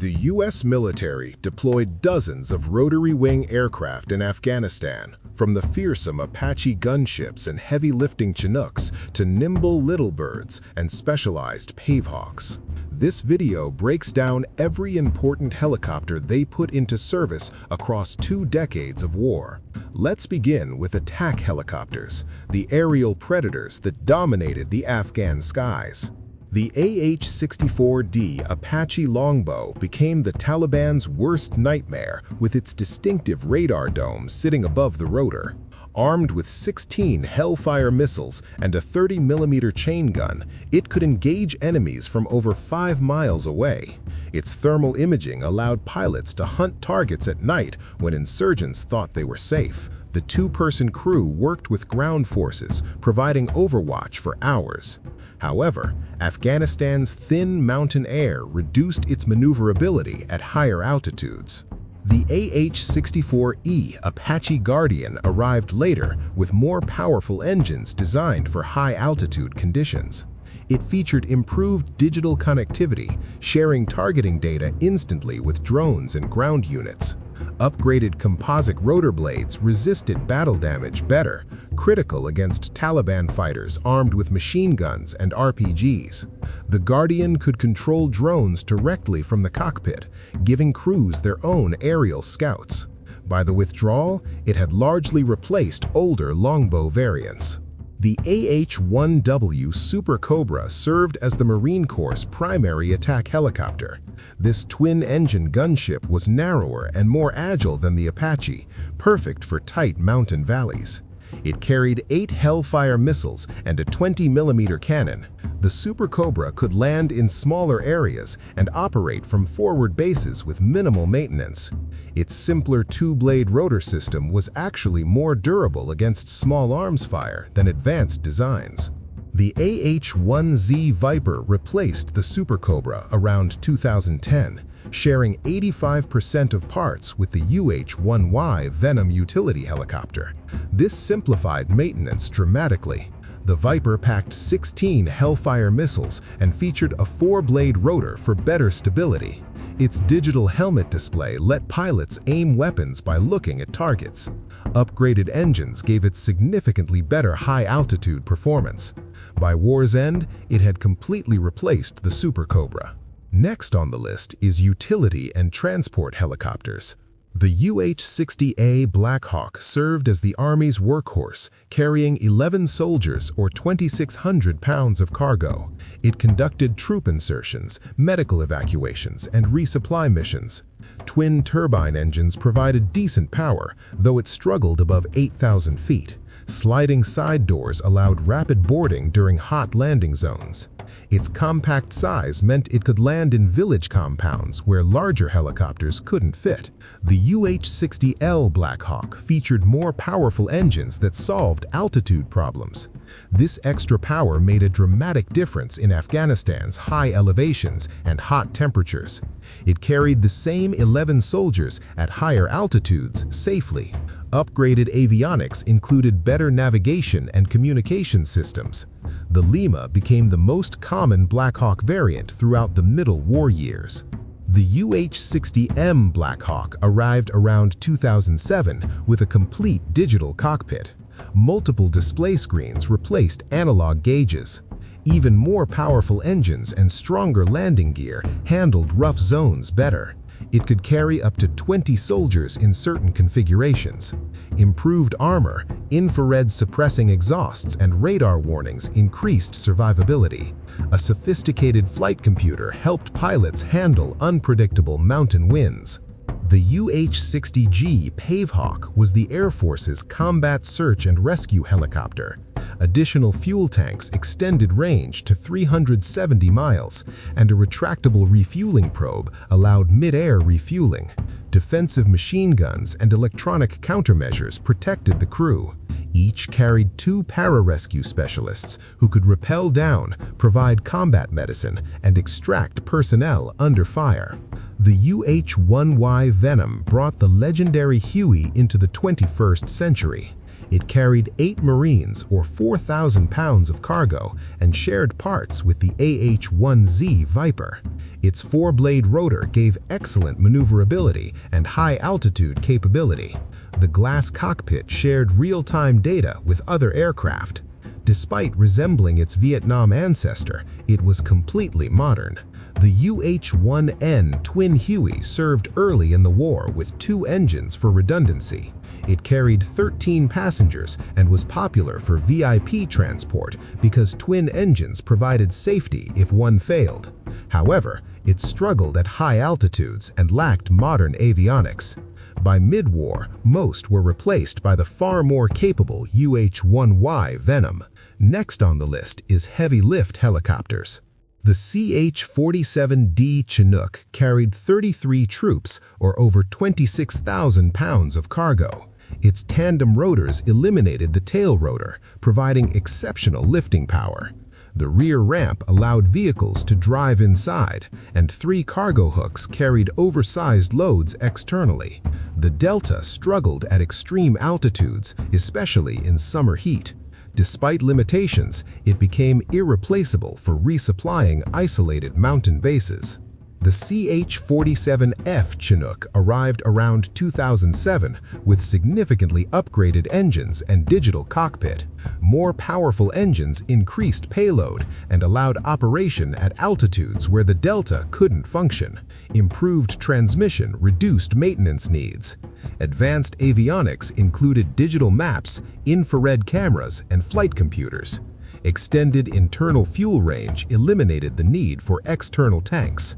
The U.S. military deployed dozens of rotary-wing aircraft in Afghanistan, from the fearsome Apache gunships and heavy-lifting Chinooks to nimble little birds and specialized Pave Hawks. This video breaks down every important helicopter they put into service across 2 decades of war. Let's begin with attack helicopters, the aerial predators that dominated the Afghan skies. The AH-64 Apache Longbow became the Taliban's worst nightmare with its distinctive radar dome sitting above the rotor. Armed with 16 Hellfire missiles and a 30mm chain gun, it could engage enemies from over 5 miles away. Its thermal imaging allowed pilots to hunt targets at night when insurgents thought they were safe. The 2-person crew worked with ground forces, providing overwatch for hours. However, Afghanistan's thin mountain air reduced its maneuverability at higher altitudes. The AH-64 Apache Guardian arrived later with more powerful engines designed for high-altitude conditions. It featured improved digital connectivity, sharing targeting data instantly with drones and ground units. Upgraded composite rotor blades resisted battle damage better, critical against Taliban fighters armed with machine guns and RPGs. The Guardian could control drones directly from the cockpit, giving crews their own aerial scouts. By the withdrawal, it had largely replaced older Longbow variants. The AH-1W Super Cobra served as the Marine Corps' primary attack helicopter. This twin-engine gunship was narrower and more agile than the Apache, perfect for tight mountain valleys. It carried 8 Hellfire missiles and a 20mm cannon. The Super Cobra could land in smaller areas and operate from forward bases with minimal maintenance. Its simpler 2-blade rotor system was actually more durable against small arms fire than advanced designs. The AH-1Z Viper replaced the Super Cobra around 2010, sharing 85% of parts with the UH-1Y Venom utility helicopter. This simplified maintenance dramatically. The Viper packed 16 Hellfire missiles and featured a 4-blade rotor for better stability. Its digital helmet display let pilots aim weapons by looking at targets. Upgraded engines gave it significantly better high-altitude performance. By war's end, it had completely replaced the Super Cobra. Next on the list is utility and transport helicopters. The UH-60A Black Hawk served as the Army's workhorse, carrying 11 soldiers or 2,600 pounds of cargo. It conducted troop insertions, medical evacuations, and resupply missions. Twin turbine engines provided decent power, though it struggled above 8,000 feet. Sliding side doors allowed rapid boarding during hot landing zones. Its compact size meant it could land in village compounds where larger helicopters couldn't fit. The UH-60L Black Hawk featured more powerful engines that solved altitude problems. This extra power made a dramatic difference in Afghanistan's high elevations and hot temperatures. It carried the same 11 soldiers at higher altitudes safely. Upgraded avionics included better navigation and communication systems. The Lima became the most common Black Hawk variant throughout the Middle War years. The UH-60M Black Hawk arrived around 2007 with a complete digital cockpit. Multiple display screens replaced analog gauges. Even more powerful engines and stronger landing gear handled rough zones better. It could carry up to 20 soldiers in certain configurations. Improved armor, infrared suppressing exhausts, and radar warnings increased survivability. A sophisticated flight computer helped pilots handle unpredictable mountain winds. The UH-60G Pave Hawk was the Air Force's combat search and rescue helicopter. Additional fuel tanks extended range to 370 miles, and a retractable refueling probe allowed mid-air refueling. Defensive machine guns and electronic countermeasures protected the crew. Each carried 2 pararescue specialists who could rappel down, provide combat medicine, and extract personnel under fire. The UH-1Y Venom brought the legendary Huey into the 21st century. It carried 8 Marines or 4,000 pounds of cargo and shared parts with the AH-1Z Viper. Its 4-blade rotor gave excellent maneuverability and high-altitude capability. The glass cockpit shared real-time data with other aircraft. Despite resembling its Vietnam ancestor, it was completely modern. The UH-1N twin Huey served early in the war with 2 engines for redundancy. It carried 13 passengers and was popular for VIP transport because twin engines provided safety if one failed. However, it struggled at high altitudes and lacked modern avionics. By mid-war, most were replaced by the far more capable UH-1Y Venom. Next on the list is heavy-lift helicopters. The CH-47 Chinook carried 33 troops or over 26,000 pounds of cargo. Its tandem rotors eliminated the tail rotor, providing exceptional lifting power. The rear ramp allowed vehicles to drive inside, and 3 cargo hooks carried oversized loads externally. The Delta struggled at extreme altitudes, especially in summer heat. Despite limitations, it became irreplaceable for resupplying isolated mountain bases. The CH-47F Chinook arrived around 2007 with significantly upgraded engines and digital cockpit. More powerful engines increased payload and allowed operation at altitudes where the Delta couldn't function. Improved transmission reduced maintenance needs. Advanced avionics included digital maps, infrared cameras, and flight computers. Extended internal fuel range eliminated the need for external tanks.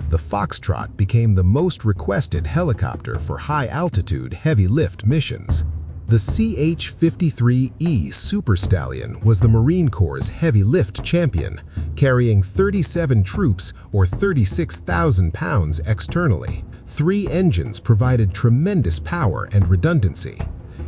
The Foxtrot became the most requested helicopter for high-altitude, heavy-lift missions. The CH-53E Super Stallion was the Marine Corps' heavy-lift champion, carrying 37 troops or 36,000 pounds externally. 3 engines provided tremendous power and redundancy.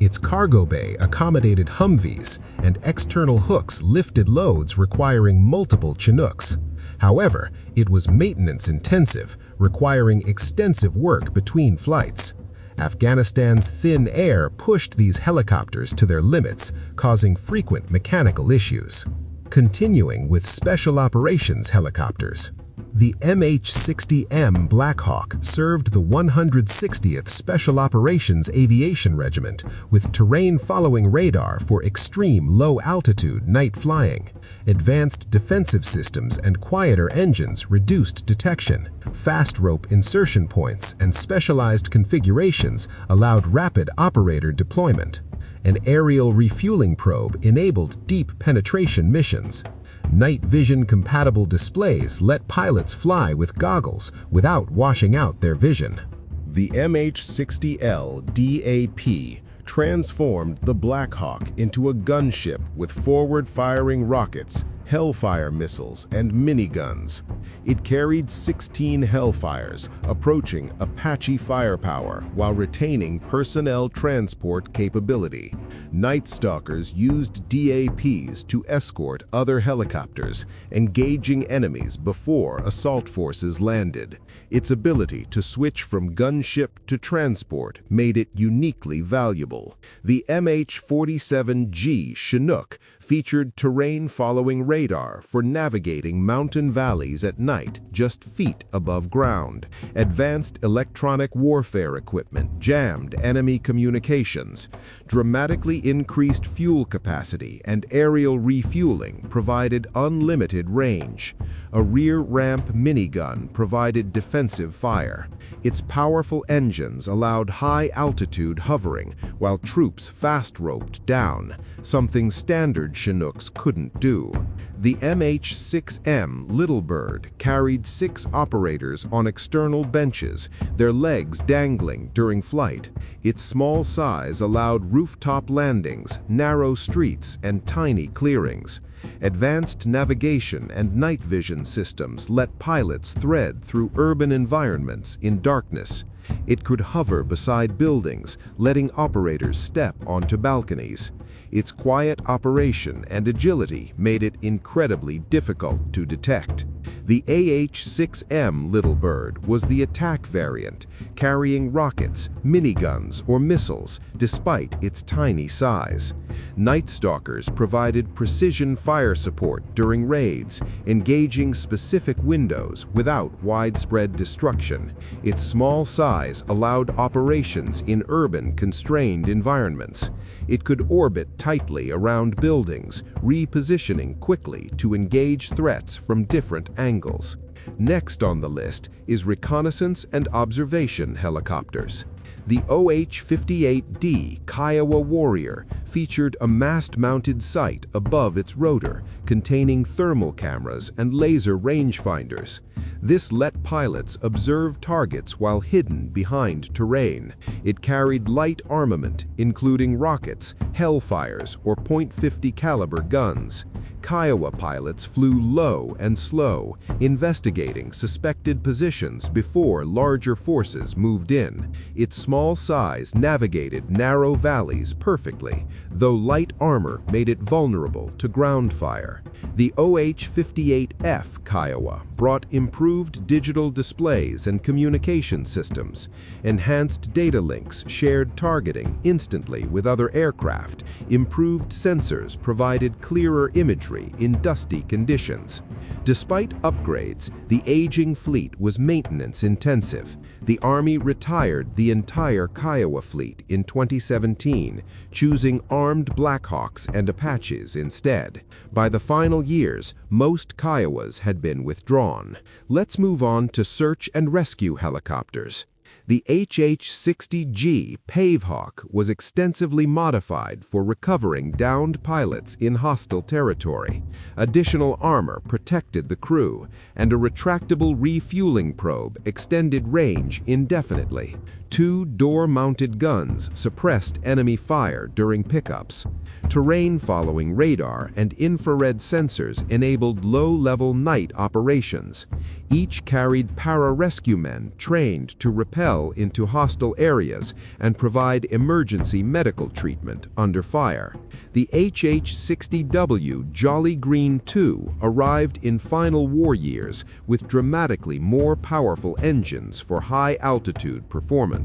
Its cargo bay accommodated Humvees, and external hooks lifted loads requiring multiple Chinooks. However, it was maintenance-intensive, requiring extensive work between flights. Afghanistan's thin air pushed these helicopters to their limits, causing frequent mechanical issues. Continuing with Special Operations helicopters. The MH-60M Black Hawk served the 160th Special Operations Aviation Regiment with terrain-following radar for extreme low-altitude night flying. Advanced defensive systems and quieter engines reduced detection. Fast rope insertion points and specialized configurations allowed rapid operator deployment. An aerial refueling probe enabled deep penetration missions. Night vision-compatible displays let pilots fly with goggles without washing out their vision. The MH-60L DAP transformed the Black Hawk into a gunship with forward-firing rockets, Hellfire missiles, and miniguns. It carried 16 Hellfires, approaching Apache firepower while retaining personnel transport capability. Night Stalkers used DAPs to escort other helicopters, engaging enemies before assault forces landed. Its ability to switch from gunship to transport made it uniquely valuable. The MH-47G Chinook featured terrain-following radar for navigating mountain valleys at night just feet above ground. Advanced electronic warfare equipment jammed enemy communications. Dramatically increased fuel capacity and aerial refueling provided unlimited range. A rear ramp minigun provided defensive fire. Its powerful engines allowed high-altitude hovering while troops fast-roped down, something standard Chinooks couldn't do. The MH-6M Little Bird carried 6 operators on external benches, their legs dangling during flight. Its small size allowed rooftop landings, narrow streets, and tiny clearings. Advanced navigation and night vision systems let pilots thread through urban environments in darkness. It could hover beside buildings, letting operators step onto balconies. Its quiet operation and agility made it incredibly difficult to detect. The AH-6M Little Bird was the attack variant, carrying rockets, miniguns, or missiles, despite its tiny size. Night Stalkers provided precision fire support during raids, engaging specific windows without widespread destruction. Its small size allowed operations in urban, constrained environments. It could orbit tightly around buildings, repositioning quickly to engage threats from different angles. Next on the list is reconnaissance and observation helicopters. The OH-58D Kiowa Warrior featured a mast-mounted sight above its rotor, containing thermal cameras and laser rangefinders. This let pilots observe targets while hidden behind terrain. It carried light armament, including rockets, Hellfires, or .50 caliber guns. Kiowa pilots flew low and slow, investigating suspected positions before larger forces moved in. Its small size navigated narrow valleys perfectly, though light armor made it vulnerable to ground fire. The OH-58F Kiowa brought improved digital displays and communication systems. Enhanced data links shared targeting instantly with other aircraft. Improved sensors provided clearer imagery in dusty conditions. Despite upgrades, the aging fleet was maintenance-intensive. The Army retired the entire Kiowa fleet in 2017, choosing armed Black Hawks and Apaches instead. By the final years, most Kiowas had been withdrawn. Let's move on to search and rescue helicopters. The HH-60G Pave Hawk was extensively modified for recovering downed pilots in hostile territory. Additional armor protected the crew, and a retractable refueling probe extended range indefinitely. Two door-mounted guns suppressed enemy fire during pickups. Terrain-following radar and infrared sensors enabled low-level night operations. Each carried para-rescue men trained to rappel into hostile areas and provide emergency medical treatment under fire. The HH-60W Jolly Green II arrived in final war years with dramatically more powerful engines for high-altitude performance.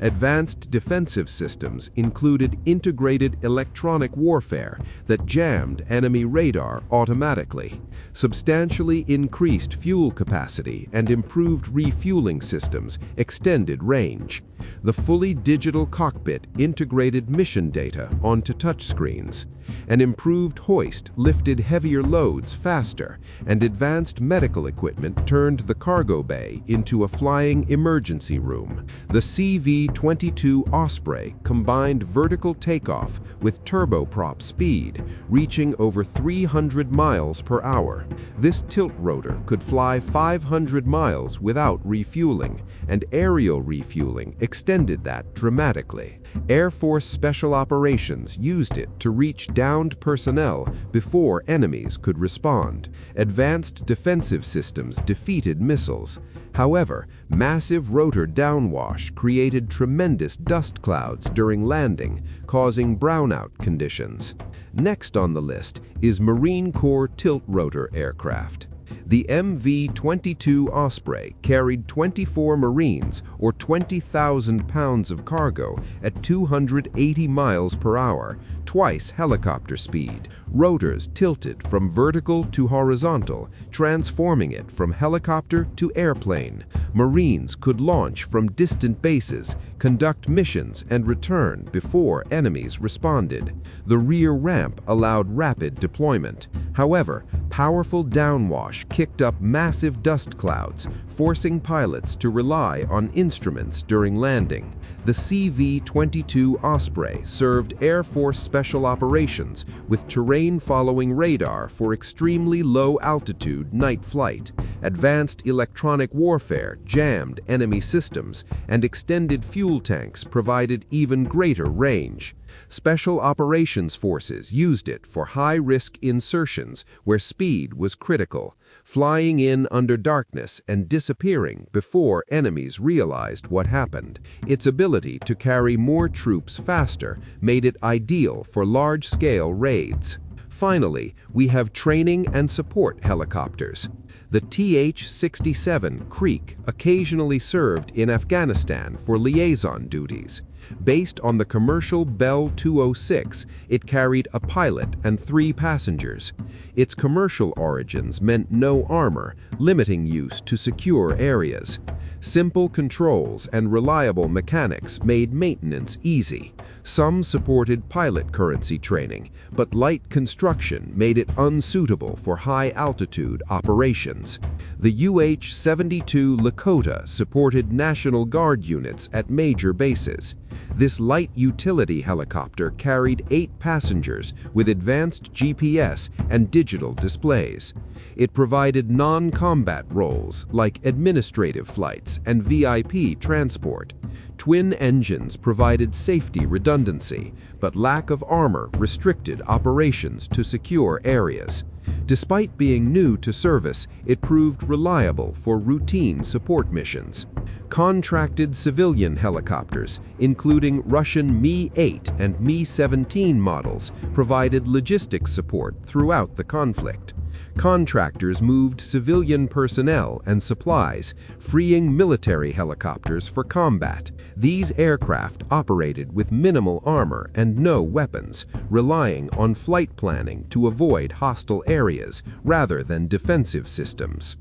Advanced defensive systems included integrated electronic warfare that jammed enemy radar automatically. Substantially increased fuel capacity and improved refueling systems extended range. The fully digital cockpit integrated mission data onto touchscreens. An improved hoist lifted heavier loads faster, and advanced medical equipment turned the cargo bay into a flying emergency room. The MV-22 Osprey combined vertical takeoff with turboprop speed, reaching over 300 miles per hour. This tiltrotor could fly 500 miles without refueling, and aerial refueling extended that dramatically. Air Force Special Operations used it to reach downed personnel before enemies could respond. Advanced defensive systems defeated missiles. However, massive rotor downwash created tremendous dust clouds during landing, causing brownout conditions. Next on the list is Marine Corps tiltrotor aircraft. The MV-22 Osprey carried 24 Marines or 20,000 pounds of cargo at 280 miles per hour, twice helicopter speed. Rotors tilted from vertical to horizontal, transforming it from helicopter to airplane. Marines could launch from distant bases, conduct missions, and return before enemies responded. The rear ramp allowed rapid deployment. However, powerful downwash kicked up massive dust clouds, forcing pilots to rely on instruments during landing. The CV-22 Osprey served Air Force Special Operations with terrain-following radar for extremely low-altitude night flight. Advanced electronic warfare jammed enemy systems, and extended fuel tanks provided even greater range. Special Operations Forces used it for high-risk insertions where speed was critical, flying in under darkness and disappearing before enemies realized what happened. Its ability to carry more troops faster made it ideal for large-scale raids. Finally, we have training and support helicopters. The TH-67 Creek occasionally served in Afghanistan for liaison duties. Based on the commercial Bell 206, it carried a pilot and 3 passengers. Its commercial origins meant no armor, limiting use to secure areas. Simple controls and reliable mechanics made maintenance easy. Some supported pilot currency training, but light construction made it unsuitable for high-altitude operations. The UH-72 Lakota supported National Guard units at major bases. This light utility helicopter carried 8 passengers with advanced GPS and digital displays. It provided non-combat roles like administrative flights and VIP transport. Twin engines provided safety redundancy, but lack of armor restricted operations to secure areas. Despite being new to service, it proved reliable for routine support missions. Contracted civilian helicopters, including Russian Mi-8 and Mi-17 models, provided logistics support throughout the conflict. Contractors moved civilian personnel and supplies, freeing military helicopters for combat. These aircraft operated with minimal armor and no weapons, relying on flight planning to avoid hostile areas rather than defensive systems.